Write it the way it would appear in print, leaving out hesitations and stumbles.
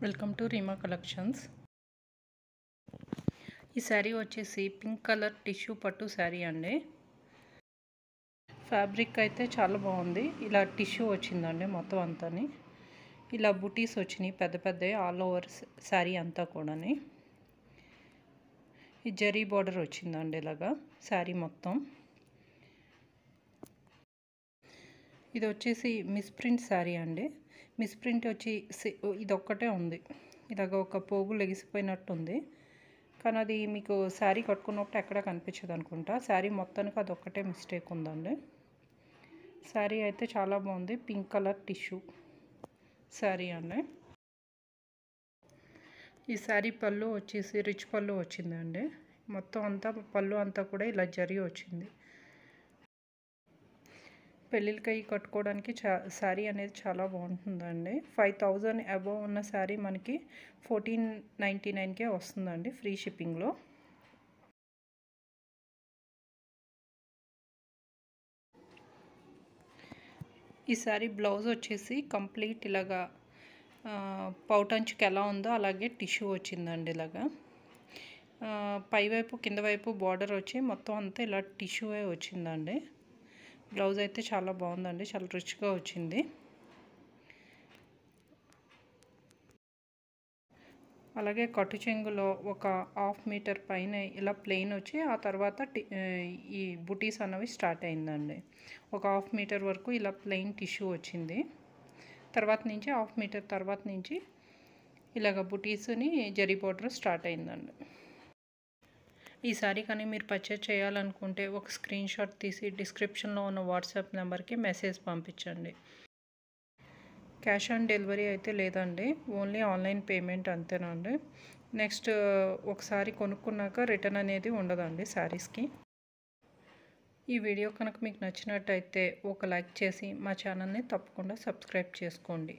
Welcome to Reema collections. ఈ శారీ వచ్చేసి pink colour tissue పట్టు శారీ అండి. ఫ్యాబ్రిక్ అయితే చాలా బాగుంది. ఇలా టిష్యూ వచ్చిందండి మొత్తం అంతాని. ఇలా బుటీస్ వచ్చినాయి పెద్ద పెద్దవి ఆల్ ఓవర్ శారీ అంతా కూడాని. ఈ జరీ బార్డర్ వచ్చిందండి ఇలాగా శారీ మొత్తం. ఇది వచ్చేసి మిస్ప్రింట్ శారీ అండి. మిస్ప్రింట్ వచ్చి ఇది ఒక్కటే ఉంది. ఇలాగ ఒక పోగు లెగిసిపోయినట్టు ఉంది, కానీ అది మీకు శారీ కట్టుకున్నప్పుడు ఎక్కడ కనిపించదు అనుకుంటా. శారీ మొత్తానికి అది ఒక్కటే మిస్టేక్ ఉందండి. శారీ అయితే చాలా బాగుంది. పింక్ కలర్ టిష్యూ శారీ అండి. ఈ శారీ పళ్ళు వచ్చేసి రిచ్ పళ్ళు వచ్చిందండి. మొత్తం అంతా పళ్ళు అంతా కూడా ఇలా జరీ వచ్చింది. పెళ్ళిళ్ళకి కట్టుకోవడానికి శారీ అనేది చాలా బాగుంటుందండి. 5000 అబోవ్ ఉన్న శారీ మనకి 1499కే వస్తుందండి ఫ్రీ షిప్పింగ్లో. ఈ శారీ బ్లౌజ్ వచ్చేసి కంప్లీట్ ఇలాగా పౌటంచుకి ఎలా ఉందో అలాగే టిష్యూ వచ్చిందండి. ఇలాగా పైవైపు కింద వైపు బార్డర్ వచ్చి మొత్తం అంతా ఇలా టిష్యూవే వచ్చిందండి. బ్లౌజ్ అయితే చాలా బాగుందండి, చాలా రిచ్గా వచ్చింది. అలాగే కట్టు చెంగులో ఒక 1/2 మీటర్ పైన ఇలా ప్లెయిన్ వచ్చి ఆ తర్వాత ఈ బుటీస్ అన్నవి స్టార్ట్ అయిందండి. ఒక 1/2 మీటర్ వరకు ఇలా ప్లెయిన్ టిష్యూ వచ్చింది. తర్వాత నుంచి 1/2 మీటర్ తర్వాత నుంచి ఇలాగ బుటీస్ని జరీ బార్డర్ స్టార్ట్ అయిందండి. ఈ శారీ కానీ మీరు పర్చేజ్ చేయాలనుకుంటే ఒక స్క్రీన్ షాట్ తీసి డిస్క్రిప్షన్లో ఉన్న వాట్సాప్ నెంబర్కి మెసేజ్ పంపించండి. క్యాష్ ఆన్ డెలివరీ అయితే లేదండి, ఓన్లీ ఆన్లైన్ పేమెంట్ అంతేనండి. నెక్స్ట్ ఒకసారి కొనుక్కున్నాక రిటర్న్ అనేది ఉండదండి శారీస్కి. ఈ వీడియో కనుక మీకు నచ్చినట్టయితే ఒక లైక్ చేసి మా ఛానల్ని తప్పకుండా సబ్స్క్రైబ్ చేసుకోండి.